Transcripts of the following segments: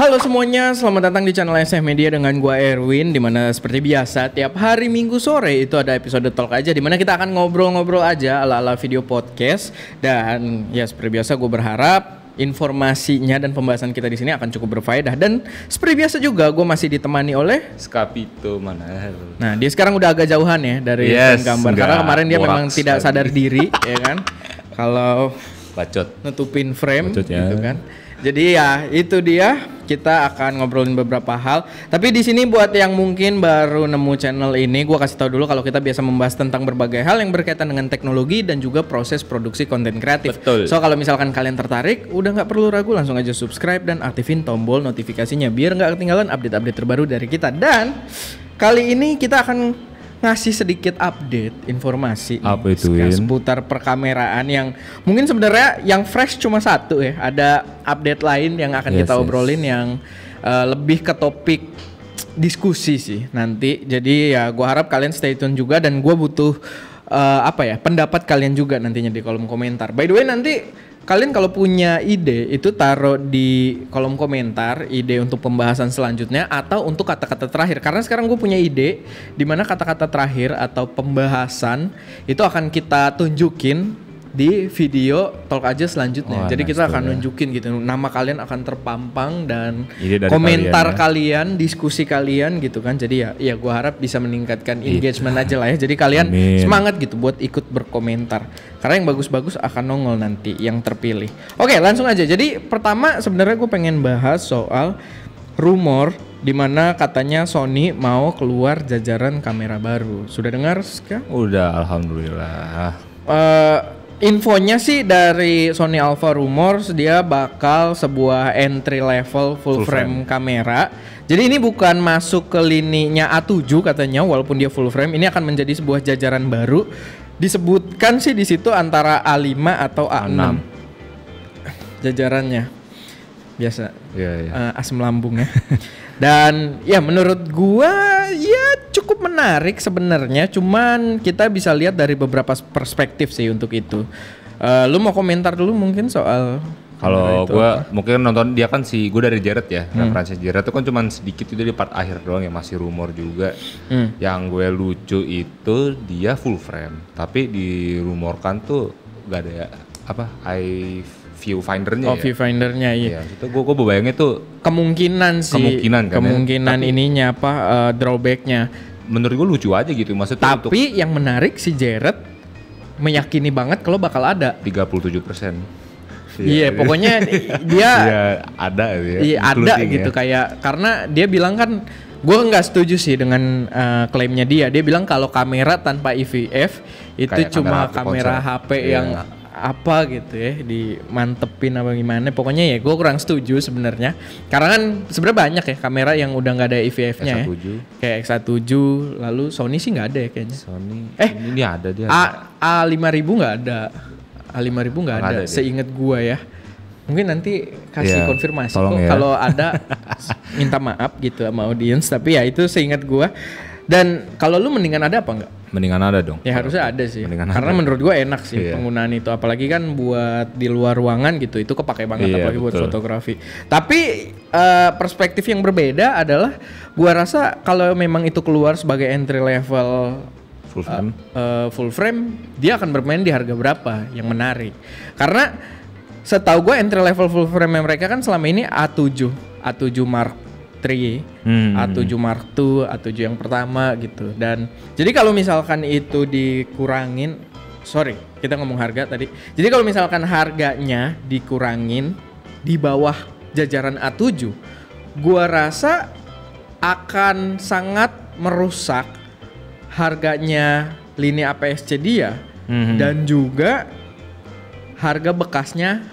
Halo semuanya, selamat datang di channel SF Media dengan gua Erwin. Dimana seperti biasa tiap hari Minggu sore itu ada episode talk aja, dimana kita akan ngobrol-ngobrol aja ala-ala video podcast. Dan ya seperti biasa gue berharap informasinya dan pembahasan kita di sini akan cukup berfaedah. Dan seperti biasa juga gue masih ditemani oleh Skapito mana. Nah dia sekarang udah agak jauhan ya dari gambar karena kemarin dia memang tidak sadar diri ya kan. Kalau bacot nutupin frame bacot, ya. gitu kan. Jadi ya itu dia, kita akan ngobrolin beberapa hal. Tapi di sini buat yang mungkin baru nemu channel ini, gua kasih tahu dulu kalau kita biasa membahas tentang berbagai hal yang berkaitan dengan teknologi dan juga proses produksi konten kreatif. Betul. So kalau misalkan kalian tertarik, udah nggak perlu ragu, langsung aja subscribe dan aktifin tombol notifikasinya biar nggak ketinggalan update-update terbaru dari kita. Dan kali ini kita akan ngasih sedikit update informasi apa itu seputar perkameraan yang mungkin sebenarnya yang fresh cuma satu ya. Ada update lain yang akan kita obrolin yang lebih ke topik diskusi sih nanti. Jadi ya gua harap kalian stay tune juga dan gua butuh pendapat kalian juga nantinya di kolom komentar. By the way nanti kalian kalau punya ide itu taruh di kolom komentar ide untuk pembahasan selanjutnya atau untuk kata-kata terakhir. Karena sekarang gue punya ide di mana kata-kata terakhir atau pembahasan itu akan kita tunjukin di video talk aja selanjutnya. Wah, jadi kita akan nunjukin gitu, nama kalian akan terpampang dan komentar kalian, diskusi kalian gitu kan. Jadi ya gue harap bisa meningkatkan engagement aja lah ya. Jadi kalian semangat gitu buat ikut berkomentar. Karena yang bagus-bagus akan nongol nanti yang terpilih. Oke, langsung aja. Jadi pertama sebenarnya gue pengen bahas soal rumor di mana katanya Sony mau keluar jajaran kamera baru. Sudah dengar, Ska? Udah, alhamdulillah. Infonya sih dari Sony Alpha Rumors dia bakal sebuah entry level full frame kamera. Jadi ini bukan masuk ke lininya A7 katanya, walaupun dia full frame. Ini akan menjadi sebuah jajaran baru. Disebutkan sih di situ antara A5 atau A6. Jajarannya biasa. Asam lambung ya. Dan ya menurut gua ya cukup menarik sebenarnya, cuman kita bisa lihat dari beberapa perspektif sih untuk itu. Lu mau komentar dulu mungkin soal kalau gua mungkin nonton dia kan gue dari Jared ya. Referensi Jared itu kan cuman sedikit itu di part akhir doang ya, masih rumor juga. Yang gue lucu itu dia full frame, tapi dirumorkan tuh gak ada viewfindernya viewfindernya iya. Itu gue bayangnya tuh kemungkinan ininya drawbacknya. Menurut gue lucu aja gitu maksudnya. Tapi yang menarik si Jared meyakini banget kalau bakal ada 37%. Iya, pokoknya dia ada ya. Iya, ada gitu kayak karena dia bilang kan, gue nggak setuju sih dengan klaimnya dia. Dia bilang kalau kamera tanpa EVF itu kayak cuma kamera HP yang apa gitu ya, dimantepin apa gimana. Pokoknya ya gue kurang setuju sebenarnya. Karena kan sebenarnya banyak ya kamera yang udah nggak ada EVF-nya ya. Kayak X1 lalu Sony sih nggak ada ya kayaknya. Sony ini ada dia. A5000 nggak ada. A5000 nggak ada seingat gue ya. Mungkin nanti kasih konfirmasi kok kalau ada minta maaf gitu sama audiens. Tapi ya itu seingat gue. Dan kalau lu mendingan ada apa enggak? Mendingan ada dong. Ya harusnya ada sih. Karena menurut gue enak sih penggunaan itu. Apalagi kan buat di luar ruangan gitu. Itu kepake banget apalagi buat fotografi. Tapi perspektif yang berbeda adalah gue rasa kalau memang itu keluar sebagai entry level full frame, dia akan bermain di harga berapa yang menarik. Karena setahu gue entry level full frame mereka kan selama ini A7 Mark III, A7 Mark II, A7 yang pertama gitu. Dan jadi kalau misalkan itu dikurangin, kita ngomong harga tadi. Jadi kalau misalkan harganya dikurangin di bawah jajaran A7, gua rasa akan sangat merusak harganya lini APS-C dia dan juga harga bekasnya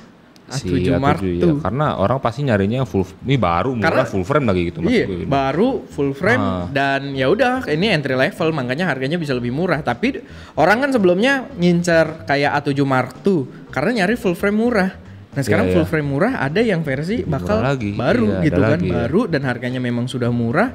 A7 Mark II. Ya, karena orang pasti nyarinya yang full, ini baru murah full frame lagi gitu maksud gue. Baru full frame dan ya udah ini entry level makanya harganya bisa lebih murah. Tapi orang kan sebelumnya ngincer kayak A7 Mark II karena nyari full frame murah. Nah sekarang full frame murah ada yang versi bakal baru gitu kan, baru dan harganya memang sudah murah.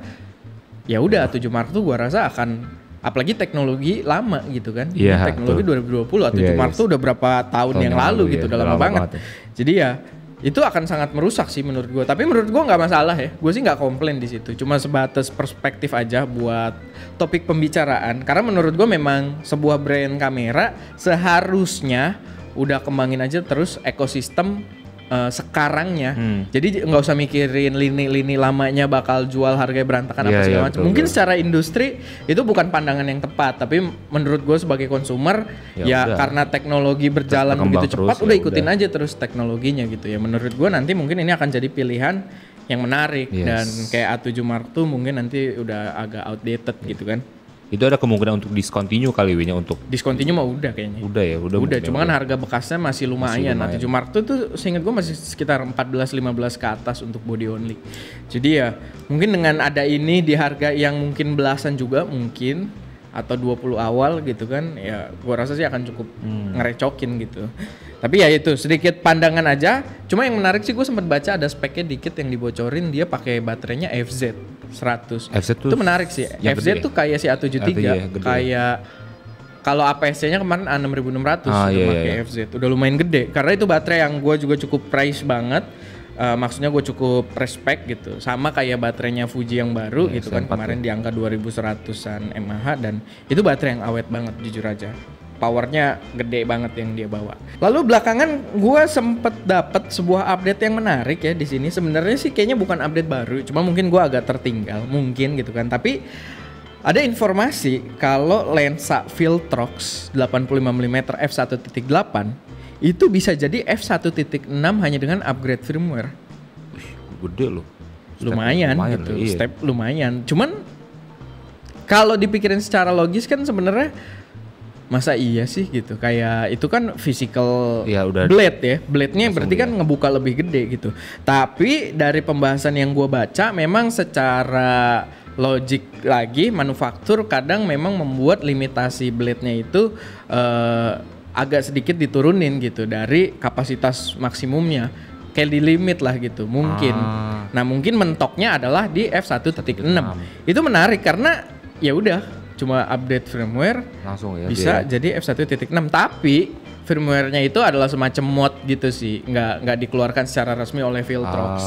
Ya udah A7 Mark II gua rasa akan, apalagi teknologi lama gitu kan. Teknologi 2020 A7 Mark II udah berapa tahun yang lalu gitu, udah lama banget. Jadi ya itu akan sangat merusak sih menurut gue. Tapi menurut gue nggak masalah ya. Gue sih nggak komplain di situ. Cuma sebatas perspektif aja buat topik pembicaraan. Karena menurut gue memang sebuah brand kamera seharusnya udah kembangin aja terus ekosistem sekarangnya. Jadi nggak usah mikirin lini lamanya bakal jual harganya berantakan apa segala macam. Mungkin secara industri itu bukan pandangan yang tepat, tapi menurut gue sebagai konsumer ya karena teknologi berjalan begitu cepat, udah ikutin aja terus teknologinya gitu ya. Menurut gue nanti mungkin ini akan jadi pilihan yang menarik dan kayak A7 Mark II mungkin nanti udah agak outdated gitu kan. Itu ada kemungkinan untuk discontinue kali nya untuk discontinue mah udah kayaknya. Udah. Cuma kan harga bekasnya masih lumayan. A7 Mark II tuh seingat gue masih sekitar 14-15 ke atas untuk body only. Jadi ya mungkin dengan ada ini di harga yang mungkin belasan juga mungkin atau 20 awal gitu kan, ya gue rasa sih akan cukup ngerecokin gitu. Tapi ya itu sedikit pandangan aja. Cuma yang menarik sih gue sempat baca ada speknya dikit yang dibocorin, dia pakai baterainya FZ 100. Itu menarik sih. FZ tuh kayak si A7 III, kayak kalau APS-nya kemarin A6600 pakai FZ. Udah lumayan gede. Karena itu baterai yang gue juga cukup price banget. Maksudnya gue cukup respect gitu. Sama kayak baterainya Fuji yang baru gitu kan, kemarin di angka 2100-an mAh dan itu baterai yang awet banget jujur aja. Powernya gede banget yang dia bawa. Lalu belakangan gue sempet dapet sebuah update yang menarik ya di sini. Sebenarnya sih kayaknya bukan update baru, cuma mungkin gue agak tertinggal mungkin gitu kan. Tapi ada informasi kalau lensa Viltrox 85mm f1.8 itu bisa jadi f1.6 hanya dengan upgrade firmware. Gede loh. Lumayan gitu. Step lumayan. Cuman kalau dipikirin secara logis kan sebenarnya masa iya sih gitu, kayak itu kan physical blade ya, blade-nya berarti kan ngebuka lebih gede gitu. Tapi dari pembahasan yang gue baca memang secara logik lagi manufaktur kadang memang membuat limitasi blade-nya itu agak sedikit diturunin gitu dari kapasitas maksimumnya, kayak di limit lah gitu mungkin. Nah mungkin mentoknya adalah di f1.6. Itu menarik karena ya udah cuma update firmware langsung ya bisa jadi f1.6, tapi firmware-nya itu adalah semacam mod gitu sih, nggak dikeluarkan secara resmi oleh Viltrox.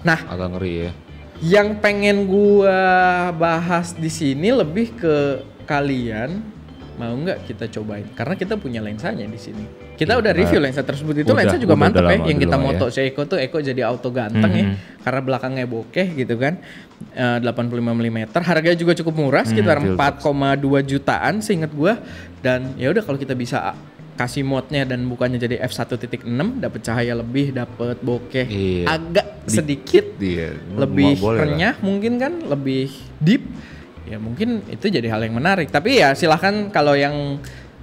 Nah agak ngeri ya. Yang pengen gua bahas di sini lebih ke kalian mau nggak kita cobain, karena kita punya lensanya di sini. Kita udah review lensa tersebut, itu lensa juga mantep ya. Yang kita moto si Eko tuh Eko jadi auto ganteng ya, karena belakangnya bokeh gitu kan. 85mm, harganya juga cukup murah sekitar 4,2 jutaan seingat gua. Dan ya udah kalau kita bisa kasih modnya dan bukannya jadi f1.6, dapat cahaya lebih, dapat bokeh agak sedikit lebih renyah mungkin kan, lebih deep. Ya mungkin itu jadi hal yang menarik. Tapi ya silahkan, kalau yang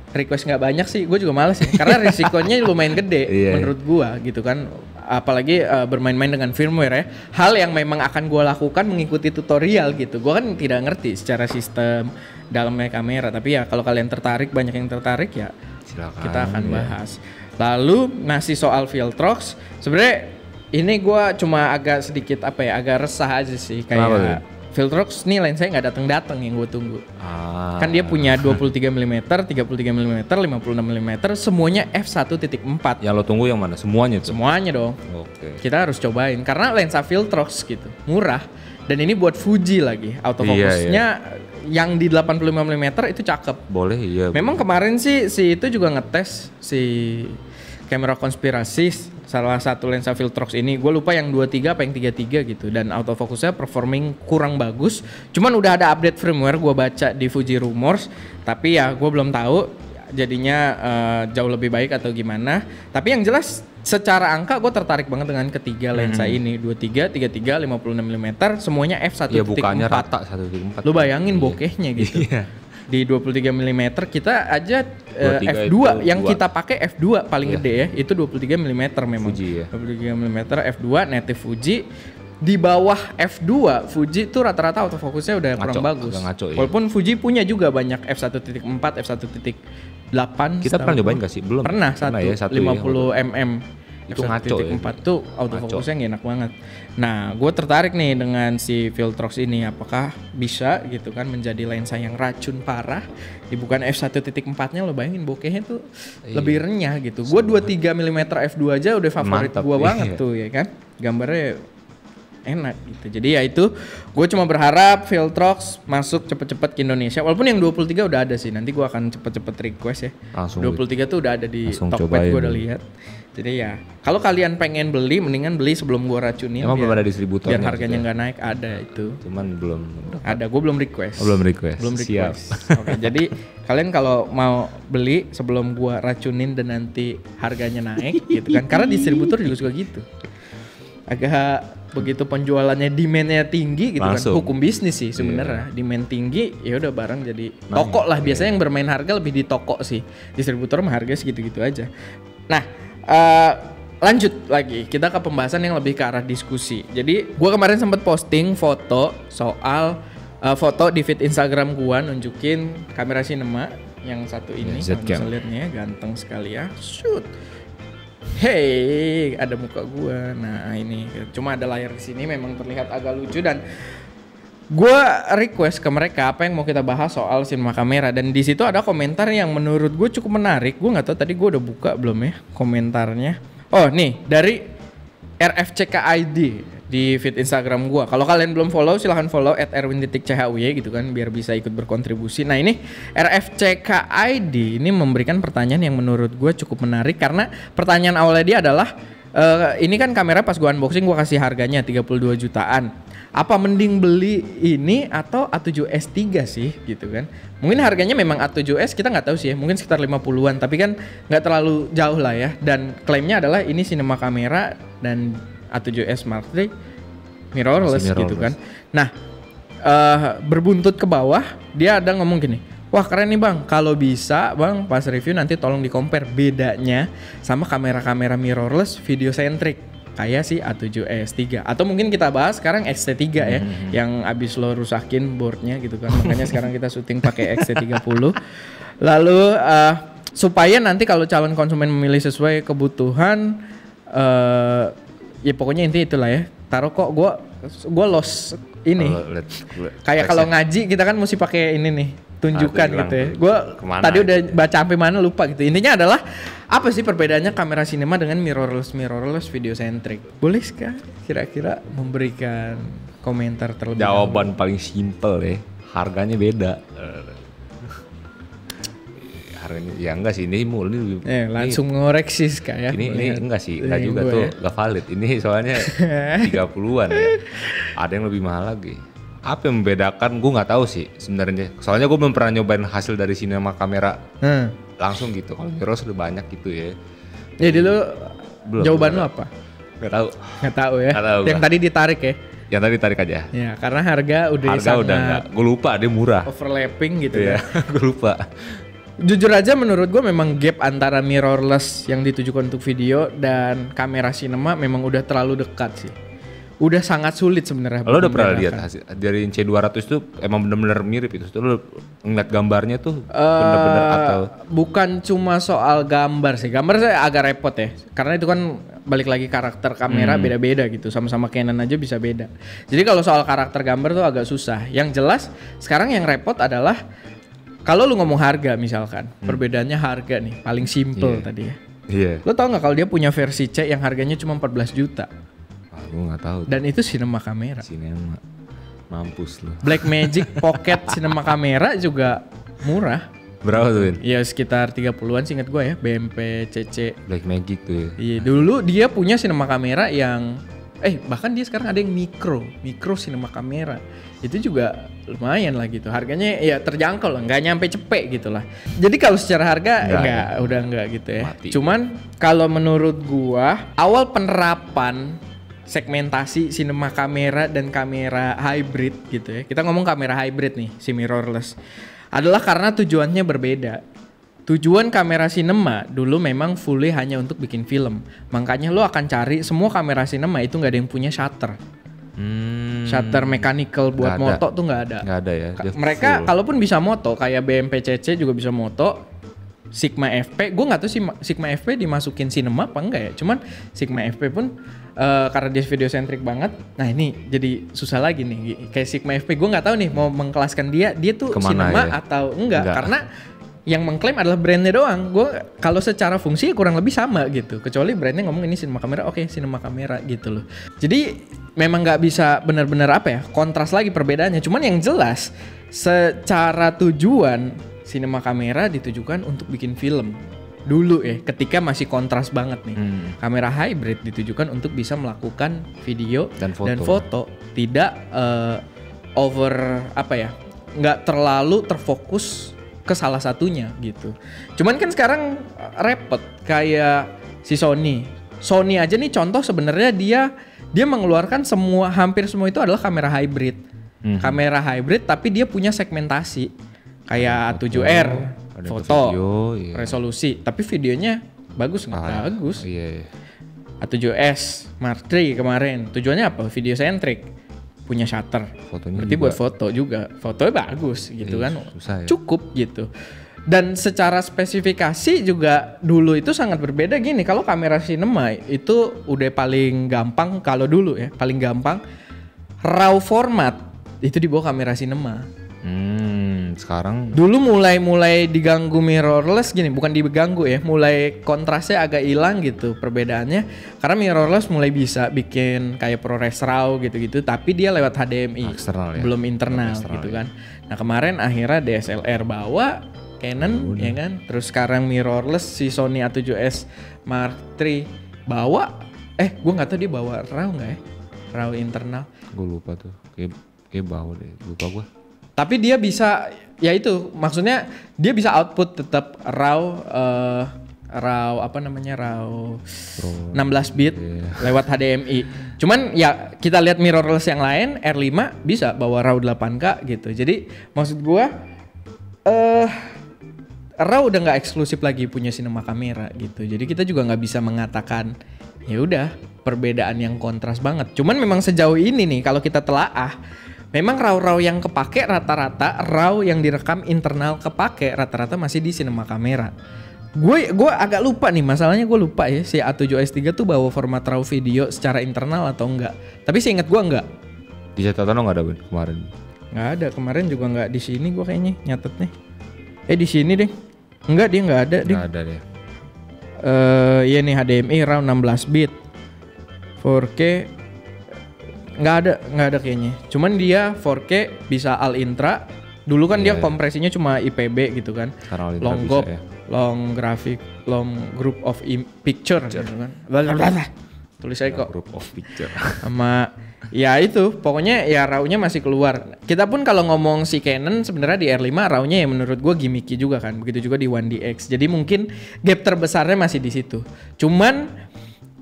request nggak banyak sih, gue juga males ya. Karena risikonya lumayan gede menurut gue gitu kan. Apalagi bermain-main dengan firmware ya. Hal yang memang akan gue lakukan mengikuti tutorial gitu. Gue kan tidak ngerti secara sistem dalamnya kamera. Tapi ya kalau kalian tertarik, banyak yang tertarik ya silakan, kita akan bahas. Lalu masih soal Viltrox. Sebenarnya ini gue cuma agak sedikit agak resah aja sih. Kayak Viltrox nih lensanya nggak datang yang gue tunggu. Kan dia punya 23mm, 33mm, 56mm, semuanya f1.4. Yang lo tunggu yang mana? Semuanya tuh? Semuanya dong. Oke. Kita harus cobain karena lensa Viltrox gitu, murah. Dan ini buat Fuji lagi. Autofocusnya yang di 85mm itu cakep. Boleh Memang kemarin sih si itu juga ngetes si kamera konspirasi salah satu lensa Viltrox ini, gue lupa yang 23 apa yang 33 gitu, dan autofocusnya performing kurang bagus. Cuman udah ada update firmware, gue baca di Fuji Rumors, tapi ya gue belum tahu jadinya jauh lebih baik atau gimana. Tapi yang jelas secara angka gue tertarik banget dengan ketiga lensa ini, 23, 33, 56mm, semuanya f1.4. Ya bukannya rata 1.4. Lu bayangin bokehnya gitu. Di 23mm kita aja f2 yang kita pakai f2 paling gede ya, itu 23mm memang. Fuji ya. 23mm f2 native Fuji. Di bawah f2 Fuji tuh rata-rata autofokusnya udah kurang bagus. Walaupun Fuji punya juga banyak f1.4, f1.8. Kita pernah nyobain gak sih? Belum. Pernah 50 mm. Itu ngaco ya. F1.4 tuh autofocusnya nggak enak banget. Nah, gue tertarik nih dengan si Viltrox ini, apakah bisa gitu kan menjadi lensa yang racun parah. Bukan F1.4-nya lo bayangin bokehnya tuh lebih renyah gitu. Gue 23 mm f2 aja udah favorit gue banget tuh ya kan. Gambarnya enak gitu. Jadi ya itu gue cuma berharap Viltrox masuk cepet-cepet ke Indonesia. Walaupun yang 23 udah ada sih. Nanti gue akan cepet-cepet request ya. Langsung 23 tuh udah ada di Tokped, gue udah lihat. Jadi ya kalau kalian pengen beli mendingan beli sebelum gue racunin. Emang belum ada distributornya? Biar harganya nggak naik. Ada itu. Cuman belum. Ada, gue belum request. Belum request. Siap. Oke, jadi kalian kalau mau beli sebelum gue racunin dan nanti harganya naik gitu kan. Karena distributor juga suka gitu. Agak begitu penjualannya demandnya tinggi gitu langsung. Kan hukum bisnis sih sebenarnya. Demand tinggi ya udah barang jadi toko lah biasanya yang bermain harga lebih di toko sih, distributor mah harga segitu-gitu aja. Nah lanjut lagi kita ke pembahasan yang lebih ke arah diskusi. Jadi gua kemarin sempat posting foto soal foto di feed Instagram gua nunjukin kamera cinema yang satu ini, bisa lihatnya ganteng sekali ya. Shoot. Hey, ada muka gue. Nah ini, cuma ada layar di sini, memang terlihat agak lucu dan gue request ke mereka apa yang mau kita bahas soal cinema kamera dan di situ ada komentar yang menurut gue cukup menarik. Gue nggak tahu tadi gue udah buka belum ya komentarnya. Oh nih dari RFCKID di feed Instagram gue. Kalau kalian belum follow silahkan follow @erwin.chwy gitu kan biar bisa ikut berkontribusi. Nah ini RFCKID ini memberikan pertanyaan yang menurut gue cukup menarik karena pertanyaan awalnya dia adalah ini kan kamera pas gue unboxing gue kasih harganya 32 jutaan. Apa mending beli ini atau A7S III sih gitu kan. Mungkin harganya memang A7S kita nggak tahu sih ya, mungkin sekitar 50-an tapi kan nggak terlalu jauh lah ya. Dan klaimnya adalah ini cinema kamera dan A7S Mark III mirrorless gitu kan. Nah berbuntut ke bawah dia ada ngomong gini, wah keren nih bang, kalau bisa bang pas review nanti tolong di compare bedanya sama kamera-kamera mirrorless video centric kayak si A7S III atau mungkin kita bahas sekarang XT3 ya yang abis lo rusakin boardnya gitu kan, makanya sekarang kita syuting pakai XT30. Lalu supaya nanti kalau calon konsumen memilih sesuai kebutuhan ya pokoknya intinya itulah ya. Taruh kok gue lost ini. Kayak kalau ngaji kita kan mesti pakai ini nih, tunjukkan gitu ya. Gue tadi udah baca sampai mana lupa gitu. Intinya adalah apa sih perbedaannya kamera cinema dengan mirrorless video centric? Boleh sekali kira-kira memberikan komentar terlebih dahulu? Jawaban paling simple ya, harganya beda. Harganya ya enggak sih, ini lebih langsung ngoreksi kayak ini enggak sih, enggak juga tuh ya. Enggak valid ini soalnya 30-an ya. Ada yang lebih mahal lagi. Apa yang membedakan gue nggak tahu sih sebenarnya, soalnya gue belum pernah nyobain hasil dari cinema kamera langsung gitu. Kalau mirrorless udah banyak gitu ya. Jadi lu jawaban lu apa? Nggak tahu ya. Yang tadi ditarik ya. Yang tadi tarik aja. Ya karena harga udah enggak, gue lupa dia murah. Overlapping gitu ya. Gue lupa. Jujur aja menurut gue memang gap antara mirrorless yang ditujukan untuk video dan kamera cinema memang udah terlalu dekat sih. Udah sangat sulit sebenarnya. Lo udah pernah lihat hasil dari C200 itu emang bener-bener mirip itu? Lo ngeliat gambarnya tuh bener-bener atau? Bukan cuma soal gambar sih. Gambar saya agak repot ya. Karena itu kan balik lagi karakter kamera beda-beda gitu. Sama-sama Canon aja bisa beda. Jadi kalau soal karakter gambar tuh agak susah. Yang jelas sekarang yang repot adalah kalau lu ngomong harga misalkan, perbedaannya harga nih, paling simple tadi ya. Lo tau nggak kalau dia punya versi C yang harganya cuma 14 juta? Gue nggak tahu. Dan itu cinema kamera. Cinema, mampus lo. Blackmagic Pocket cinema kamera juga murah. Berapa tuh Win? Ya sekitar 30-an sih inget gue ya, BMP CC. Blackmagic tuh ya. Iya dulu dia punya cinema kamera yang bahkan dia sekarang ada yang mikro cinema kamera. Itu juga lumayan lah gitu. Harganya ya terjangkau lah, nggak nyampe cepek gitu lah. Jadi kalau secara harga udah enggak gitu ya. Mati. Cuman kalau menurut gua awal penerapan segmentasi cinema kamera dan kamera hybrid gitu ya. Kita ngomong kamera hybrid nih, si mirrorless. Adalah karena tujuannya berbeda. Tujuan kamera cinema dulu memang fully hanya untuk bikin film. Makanya lo akan cari semua kamera cinema itu nggak ada yang punya shutter. Shutter mechanical buat moto tuh nggak ada. Nggak ada ya. Mereka kalaupun bisa moto kayak BMP CC juga bisa moto. Sigma FP, gue nggak tahu sih Sigma FP dimasukin cinema apa enggak ya. Cuman Sigma FP pun karena dia video centric banget. Nah ini jadi susah lagi nih. Kayak Sigma FP gue nggak tahu nih mau mengkelaskan dia tuh kemana cinema ya? atau enggak. Karena yang mengklaim adalah brandnya doang. Gue kalau secara fungsi kurang lebih sama gitu. Kecuali brandnya ngomong ini cinema kamera, oke cinema kamera gitu loh. Jadi memang nggak bisa benar-benar apa ya kontras lagi perbedaannya. Cuman yang jelas secara tujuan cinema kamera ditujukan untuk bikin film dulu ya. Ketika masih kontras banget nih. Kamera hybrid ditujukan untuk bisa melakukan video dan foto. Tidak over apa ya? Nggak terlalu terfokus ke salah satunya gitu. Cuman kan sekarang repot kayak si Sony aja nih contoh sebenarnya dia mengeluarkan hampir semua itu adalah kamera hybrid. Kamera hybrid tapi dia punya segmentasi kayak A7R foto video, resolusi tapi videonya bagus nggak bagus. A7S Mark III kemarin tujuannya apa? Video centric. Punya shutter, fotonya berarti juga. Buat foto juga, fotonya bagus gitu kan, susah, ya? Cukup gitu. Dan secara spesifikasi juga dulu itu sangat berbeda gini. Kalau kamera cinema itu udah paling gampang kalau dulu ya, paling gampang raw format itu dibawa kamera cinema. Sekarang dulu mulai diganggu mirrorless gini, bukan diganggu ya, mulai kontrasnya agak hilang gitu perbedaannya karena mirrorless mulai bisa bikin kayak ProRes RAW gitu-gitu tapi dia lewat HDMI eksternal, ya? Belum internal gitu kan. Nah kemarin akhirnya DSLR bawa Canon ya kan, terus sekarang mirrorless si Sony A7S Mark III bawa gue nggak tahu dia bawa RAW nggak ya, RAW internal gue lupa tuh, kayak bawa deh, lupa gue. Tapi dia bisa, ya itu maksudnya dia bisa output tetap RAW apa namanya RAW 16 bit lewat HDMI. Cuman ya kita lihat mirrorless yang lain R5 bisa bawa RAW 8K gitu. Jadi maksud gua RAW udah nggak eksklusif lagi punya cinema kamera gitu. Jadi kita juga nggak bisa mengatakan ya udah perbedaan yang kontras banget. Cuman memang sejauh ini nih kalau kita telaah memang RAW yang kepake rata-rata RAW yang direkam internal kepake rata-rata masih di cinema kamera. Gue agak lupa nih, masalahnya gue lupa ya si A7S3 tuh bawa format RAW video secara internal atau enggak. Tapi seingat gue enggak. Di catatan lo nggak ada kemarin? Nggak ada, kemarin juga nggak di sini gue kayaknya nyatet nih. Di sini deh. Enggak, dia nggak ada deh. Nggak ada deh. Iya nih HDMI RAW 16 bit 4K nggak ada kayaknya. Cuman dia 4K bisa all intra. Dulu kan dia kompresinya cuma IPB gitu kan. Long GOP, long graphic, long group of picture gitu kan. Tulis aja kok. Group of picture. Sama ya itu, pokoknya ya RAW-nya masih keluar. Kita pun kalau ngomong si Canon sebenarnya di R5 RAW-nya ya menurut gua gimmicky juga kan. Begitu juga di 1DX. Jadi mungkin gap terbesarnya masih di situ. Cuman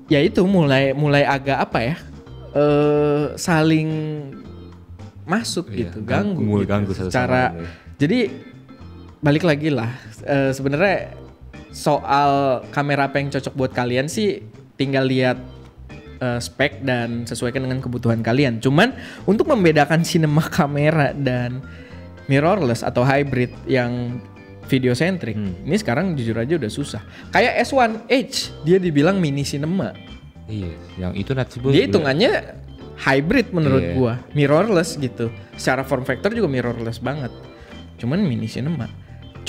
ya itu mulai agak apa ya? Saling masuk gitu, ganggu secara jadi balik lagi lah sebenarnya soal kamera apa yang cocok buat kalian sih tinggal lihat spek dan sesuaikan dengan kebutuhan kalian. Cuman untuk membedakan cinema kamera dan mirrorless atau hybrid yang video centric ini sekarang jujur aja udah susah. Kayak S1H dia dibilang mini cinema. Iya, yang itu dia hitungannya hybrid menurut gua, mirrorless gitu. Secara form factor juga mirrorless banget. Cuman mini cinema.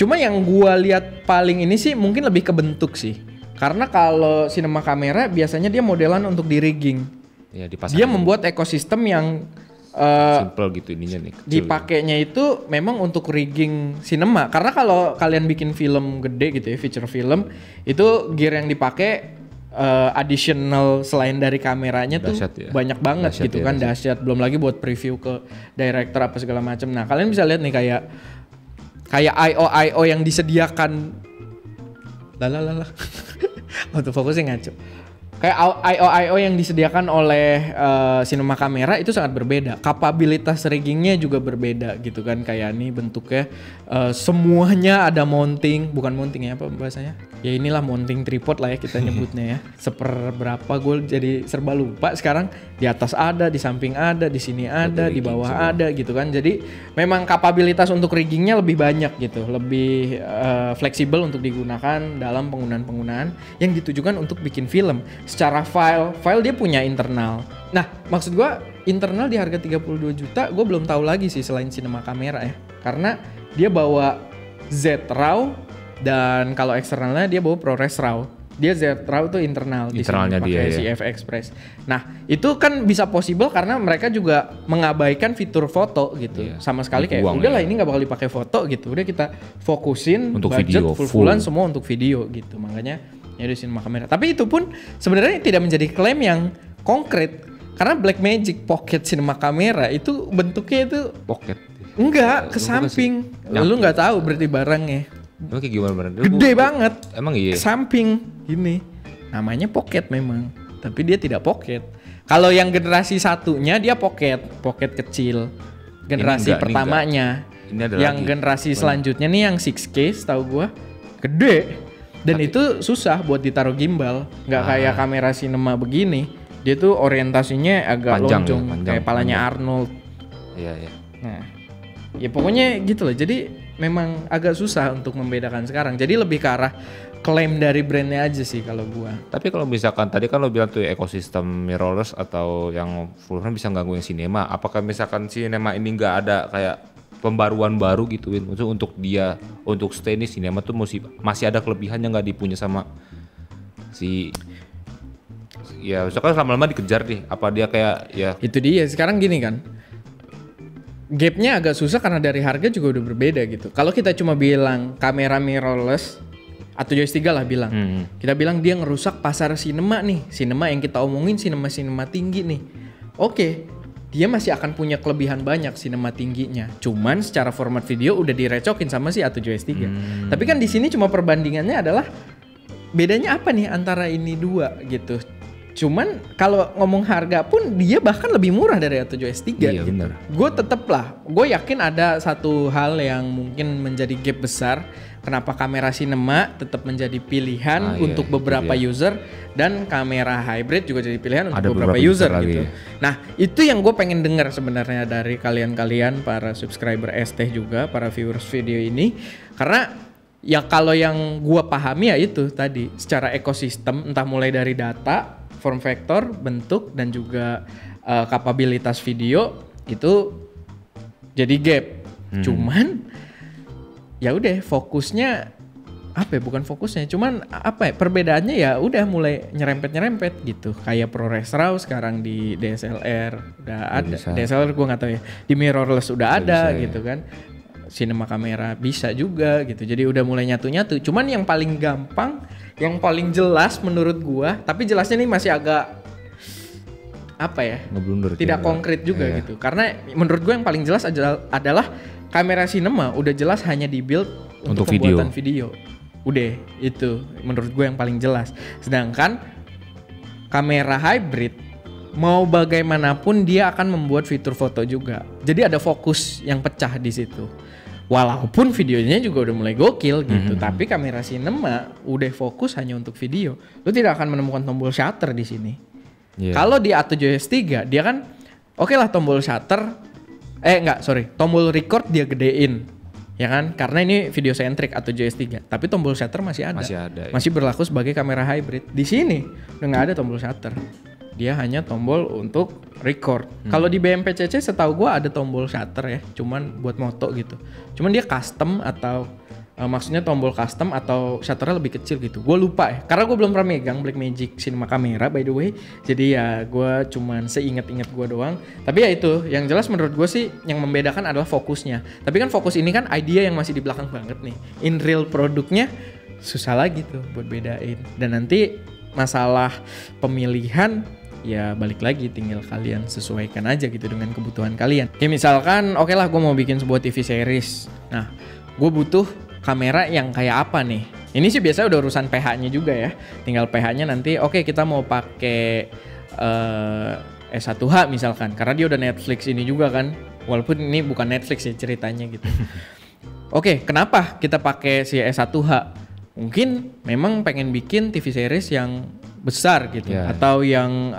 Cuma yang gua lihat paling ini sih mungkin lebih ke bentuk sih. Karena kalau cinema kamera biasanya dia modelan untuk di rigging. Ya, dia membuat ekosistem yang simple gitu ininya nih. Dipakainya itu memang untuk rigging cinema. Karena kalau kalian bikin film gede gitu ya, feature film, itu gear yang dipakai additional selain dari kameranya dahsyat tuh ya. Banyak banget dahsyat gitu ya, kan dahsyat. Belum lagi buat preview ke director apa segala macam. Nah kalian bisa lihat nih kayak I/O yang disediakan. Autofokusnya ngaco. Kayak I/O yang disediakan oleh Cinema Camera itu sangat berbeda. Kapabilitas riggingnya juga berbeda gitu kan. Kayak ini bentuknya semuanya ada mounting, bukan mounting ya apa bahasanya? Ya inilah mounting tripod lah ya kita nyebutnya ya. Seperberapa gue jadi serba lupa sekarang. Di atas ada, di samping ada, di sini ada, di bawah ada gitu kan. Jadi memang kapabilitas untuk riggingnya lebih banyak gitu, lebih fleksibel untuk digunakan dalam penggunaan yang ditujukan untuk bikin film. Secara file dia punya internal. Nah, maksud gua internal di harga 32 juta gua belum tahu lagi sih selain Cinema Camera ya. Karena dia bawa Z-RAW dan kalau eksternalnya dia bawa ProRes RAW. Dia Z-RAW tuh internalnya di sini pakai si F-Express. Nah, itu kan bisa possible karena mereka juga mengabaikan fitur foto gitu. Sama sekali kayak udahlah ini nggak bakal dipakai foto gitu. Udah kita fokusin untuk budget video full-fullan semua untuk video gitu. Makanya ya di Cinema Camera. Tapi itu pun sebenarnya tidak menjadi klaim yang konkret karena Blackmagic Pocket Cinema Camera itu bentuknya itu pocket. Enggak, ke samping. Lu nggak tahu berarti barangnya. Emang kayak gimana barang? Gede banget. Emang iya. Ke samping gini. Namanya pocket memang, tapi dia tidak pocket. Kalau yang generasi satunya dia pocket kecil. Generasi pertamanya. Ini ada yang lagi. Generasi selanjutnya nih yang 6K setahu gua gede. Dan itu susah buat ditaruh gimbal, nggak kayak kamera sinema begini. Dia tuh orientasinya agak lonjong, kayak palanya Arnold. Iya. Nah, ya pokoknya gitu loh. Jadi memang agak susah untuk membedakan sekarang. Jadi lebih ke arah klaim dari brandnya aja sih kalau gua. Tapi kalau misalkan tadi kan lo bilang tuh ekosistem mirrorless atau yang full frame bisa gangguin sinema. Apakah misalkan sinema ini nggak ada kayak pembaruan baru gitu Win, maksudnya untuk stay ini sinema tuh masih ada kelebihan yang nggak dipunya sama si ya misalkan lama-lama dikejar nih apa dia kayak ya itu dia sekarang gini kan gapnya agak susah karena dari harga juga udah berbeda gitu. Kalau kita cuma bilang kamera mirrorless atau Joyce 3 lah bilang kita bilang dia ngerusak pasar sinema nih, sinema yang kita omongin sinema tinggi nih. Oke. Dia masih akan punya kelebihan banyak sinema tingginya. Cuman secara format video udah direcokin sama si A7S III. Tapi kan di sini cuma perbandingannya adalah bedanya apa nih antara ini dua gitu. Cuman kalau ngomong harga pun dia bahkan lebih murah dari A7S III. Iya gitu. benar. Gue yakin ada satu hal yang mungkin menjadi gap besar. Kenapa kamera sinema tetap menjadi pilihan untuk beberapa user dan kamera hybrid juga jadi pilihan untuk beberapa user gitu. Nah itu yang gue pengen dengar sebenarnya dari kalian-kalian para subscriber ST juga, para viewers video ini. Karena ya kalau yang gue pahami ya itu tadi secara ekosistem entah mulai dari data, form factor, bentuk dan juga kapabilitas video itu jadi gap. Cuman ya udah fokusnya apa ya, bukan fokusnya cuman apa ya perbedaannya ya udah mulai nyerempet gitu kayak ProRes RAW sekarang di DSLR udah ada DSLR gue nggak tahu ya di mirrorless udah ada gitu kan Cinema Camera bisa juga gitu jadi udah mulai nyatu cuman yang paling gampang yang paling jelas menurut gue tapi jelasnya nih masih agak apa ya tidak konkret juga gitu karena menurut gue yang paling jelas adalah kamera sinema udah jelas hanya dibuild untuk pembuatan video. Udah itu menurut gue yang paling jelas. Sedangkan kamera hybrid mau bagaimanapun dia akan membuat fitur foto juga. Jadi ada fokus yang pecah di situ. Walaupun videonya juga udah mulai gokil gitu, tapi kamera sinema udah fokus hanya untuk video. Lu tidak akan menemukan tombol shutter di sini. Kalau di A7S III dia kan oke lah tombol shutter tombol record dia gedein ya kan karena ini video centric atau A7S III tapi tombol shutter masih ada masih berlaku sebagai kamera hybrid. Di sini udah nggak ada tombol shutter, dia hanya tombol untuk record. Kalau di BMPCC setahu gua ada tombol shutter ya cuman buat moto gitu, cuman dia custom atau maksudnya tombol custom atau shutternya lebih kecil gitu. Gue lupa ya, karena gue belum pernah megang Blackmagic Cinema Camera by the way. Jadi ya gue cuman seinget-inget gue doang. Tapi ya itu, yang jelas menurut gue sih yang membedakan adalah fokusnya. Tapi kan fokus ini kan idea yang masih di belakang banget nih. In real produknya susah lagi tuh buat bedain. Dan nanti masalah pemilihan ya balik lagi tinggal kalian sesuaikan aja gitu dengan kebutuhan kalian. Kayak misalkan oke lah gue mau bikin sebuah TV series. Nah gue butuh kamera yang kayak apa nih Ini sih biasanya udah urusan PH-nya juga ya. Tinggal PH-nya nanti oke, kita mau pakai S1H misalkan. Karena dia udah Netflix ini juga kan. Walaupun ini bukan Netflix ya ceritanya gitu. Oke, kenapa kita pakai si S1H? Mungkin memang pengen bikin TV series yang besar gitu. Atau yang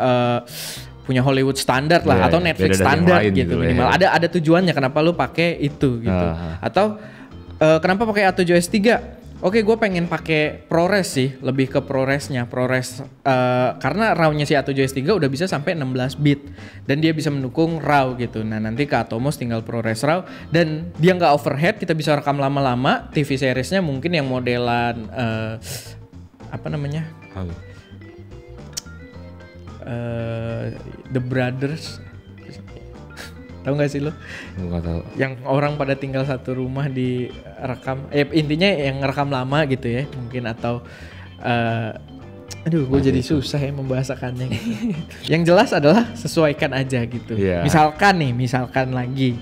punya Hollywood standar lah, atau Netflix standar gitu minimal. Ada tujuannya kenapa lu pakai itu gitu. Atau kenapa pakai A7S3? Oke, gue pengen pakai ProRes sih, lebih ke ProResnya. ProRes karena RAW-nya si A7S3 udah bisa sampai 16 bit dan dia bisa mendukung RAW gitu. Nah, nanti ke Atomos tinggal ProRes RAW dan dia nggak overhead, kita bisa rekam lama-lama. TV seriesnya mungkin yang modelan apa namanya? The Brothers, tahu nggak sih lo? Nggak tahu. Yang orang pada tinggal satu rumah di rekam, intinya yang rekam lama gitu ya, mungkin atau gue jadi susah ya membahasakannya. Yang jelas adalah sesuaikan aja gitu. Misalkan lagi,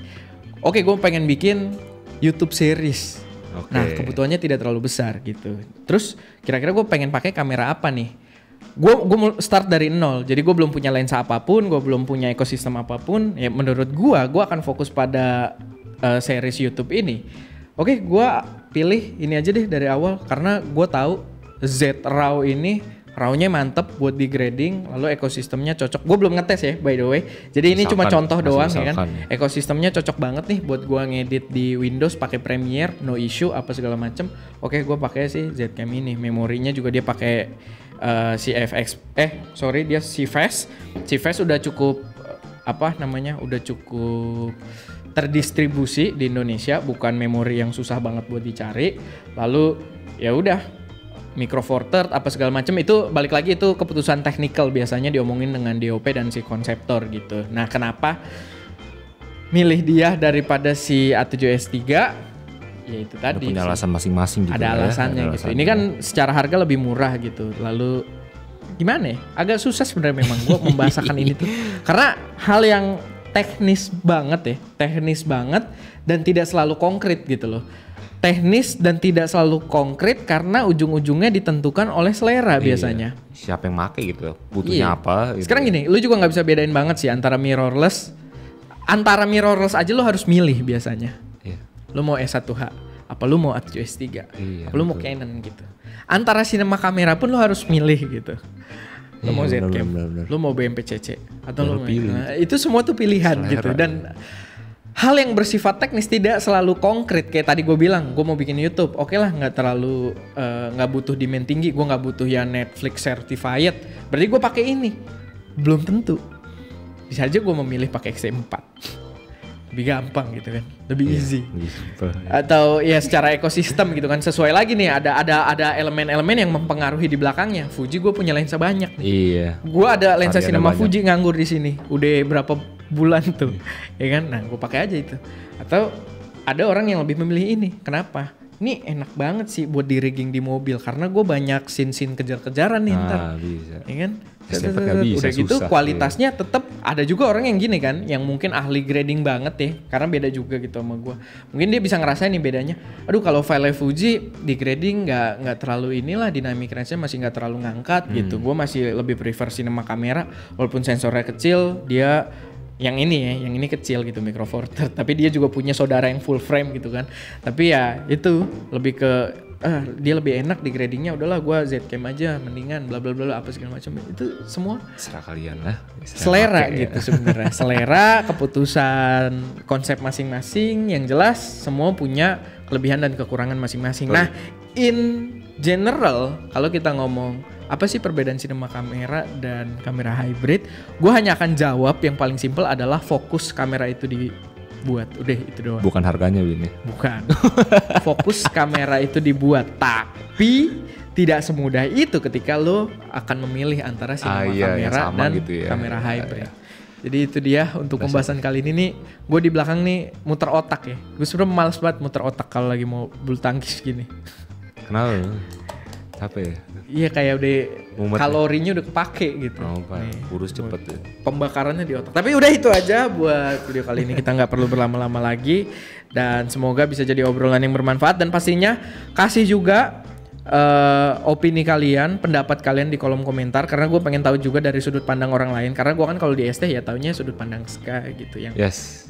oke, gue pengen bikin YouTube series. Nah, kebutuhannya tidak terlalu besar gitu. Terus kira-kira gue pengen pakai kamera apa nih? Gue start dari nol, jadi gue belum punya lensa apapun, gue belum punya ekosistem apapun. Ya menurut gue akan fokus pada series YouTube ini. Oke, gue pilih ini aja deh dari awal karena gue tahu Z-RAW ini RAW-nya mantep buat di grading, lalu ekosistemnya cocok. Gue belum ngetes ya by the way, jadi ini cuma contoh doang ya kan. Ekosistemnya cocok banget nih buat gue ngedit di Windows pakai Premiere, no issue apa segala macem. Oke, gue pakai sih Z-Cam ini, memorinya juga dia pakai dia CFast. CFast udah cukup udah cukup terdistribusi di Indonesia, bukan memori yang susah banget buat dicari. Lalu ya udah Micro Four Thirds apa segala macam, itu balik lagi itu keputusan technical, biasanya diomongin dengan DOP dan si konseptor gitu. Nah, kenapa milih dia daripada si A7S3? Ya itu tadi. Punya alasan masing-masing gitu. Ada alasannya gitu. Ini kan secara harga lebih murah gitu. Lalu gimana ya? Agak susah sebenarnya memang gue membahasakan ini tuh. Karena hal yang teknis banget dan tidak selalu konkret gitu loh. Teknis dan tidak selalu konkret karena ujung-ujungnya ditentukan oleh selera biasanya. Siapa yang make gitu, butuhnya apa gitu. Sekarang gini, lu juga gak bisa bedain banget sih antara mirrorless. Antara mirrorless aja lu harus milih biasanya. Lu mau S1H, apa lu mau A7S3, apa lu mau Canon gitu. Antara sinema kamera pun lu harus milih gitu. Lu mau Z-Cam, lu mau BMPCC, atau lu mau itu semua tuh pilihan gitu. Dan hal yang bersifat teknis tidak selalu konkret. Kayak tadi gue bilang, gue mau bikin YouTube, oke lah, nggak terlalu nggak butuh demand tinggi, gue nggak butuh ya Netflix certified. Berarti gue pakai ini, belum tentu. Bisa aja gue memilih pakai XT4. Lebih gampang gitu kan, lebih easy. Atau ya secara ekosistem gitu kan, sesuai lagi nih ada elemen-elemen yang mempengaruhi di belakangnya. Fuji gue punya lensa banyak nih. Iya. Gue ada lensa Cinema Fuji nganggur di sini, udah berapa bulan tuh, ya kan? Nah, gue pakai aja itu. Atau ada orang yang lebih memilih ini, kenapa? Ini enak banget sih buat di rigging di mobil karena gue banyak scene kejar-kejaran nih ntar, bisa. Ya kan? Bisa, udah gitu susah, kualitasnya tetap ada juga orang yang gini kan, yang mungkin ahli grading banget ya, karena beda juga gitu sama gue. Mungkin dia bisa ngerasain nih bedanya. Aduh, kalau file Fuji di grading nggak terlalu inilah, dynamic range-nya masih nggak terlalu ngangkat gitu. Gue masih lebih prefer cinema kamera, walaupun sensornya kecil, dia yang ini kecil gitu, Micro Four Thirds, tapi dia juga punya saudara yang full frame gitu kan. Tapi ya itu lebih ke dia lebih enak di gradingnya, udahlah gue Z-Cam aja mendingan bla bla bla apa segala macam. Itu semua serah kalian lah, selera gitu sebenarnya. Selera, keputusan, konsep masing-masing. Yang jelas semua punya kelebihan dan kekurangan masing-masing. Nah, in general kalau kita ngomong apa sih perbedaan sinema kamera dan kamera hybrid, gue hanya akan jawab yang paling simpel adalah fokus kamera itu dibuat, udah itu doang. Bukan harganya ini. Bukan. Fokus kamera itu dibuat, tapi tidak semudah itu ketika lo akan memilih antara sinema kamera dan gitu ya, kamera hybrid. Jadi itu dia untuk pembahasan kali ini nih. Gue di belakang nih muter otak ya. Gue sebenernya males banget muter otak kalau lagi mau bulu tangkis gini. Kenapa? Apa ya? Iya, kayak udah kalorinya udah kepake gitu. Kurus cepet ya. Pembakarannya di otak. Tapi udah itu aja buat video kali ini. Kita nggak perlu berlama-lama lagi. Dan semoga bisa jadi obrolan yang bermanfaat. Dan pastinya kasih juga opini kalian, pendapat kalian di kolom komentar karena gue pengen tahu juga dari sudut pandang orang lain karena gue kan kalau di ST ya taunya sudut pandang Ska gitu yang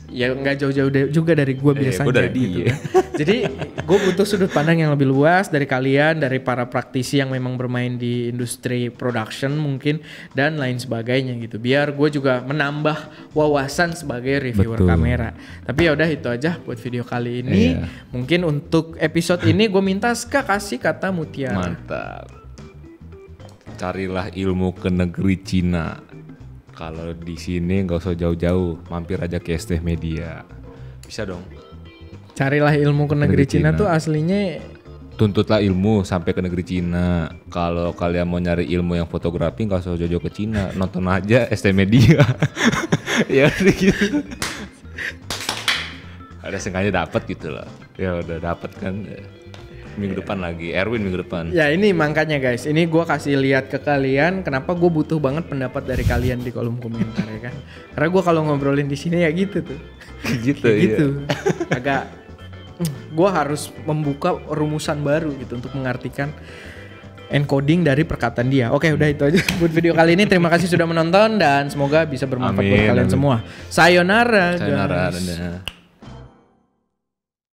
ya nggak jauh-jauh juga dari gue biasanya dari gitu dia. kan. Jadi gue butuh sudut pandang yang lebih luas dari kalian, dari para praktisi yang memang bermain di industri production mungkin dan lain sebagainya gitu biar gue juga menambah wawasan sebagai reviewer kamera. Tapi ya udah itu aja buat video kali ini. Mungkin untuk episode ini gue minta Ska kasih kata mutiara. Mantap. Carilah ilmu ke negeri Cina. Kalau di sini nggak usah jauh-jauh, mampir aja ke ST Media. Bisa dong. Carilah ilmu ke negeri Cina tuh aslinya tuntutlah ilmu sampai ke negeri Cina. Kalau kalian mau nyari ilmu yang fotografi nggak usah jauh-jauh ke Cina, nonton aja ST Media. Ya gitu. Ada sengaja dapat gitu loh. Ya udah dapat kan. Minggu depan lagi, Erwin minggu depan. Ya ini makanya guys, ini gue kasih lihat ke kalian kenapa gue butuh banget pendapat dari kalian di kolom komentar ya kan. Karena gue kalau ngobrolin di sini ya gitu tuh. Gitu ya. Gitu. Agak gue harus membuka rumusan baru gitu untuk mengartikan encoding dari perkataan dia. Oke, udah itu aja buat video kali ini. Terima kasih sudah menonton dan semoga bisa bermanfaat buat kalian semua. Sayonara. Sayonara.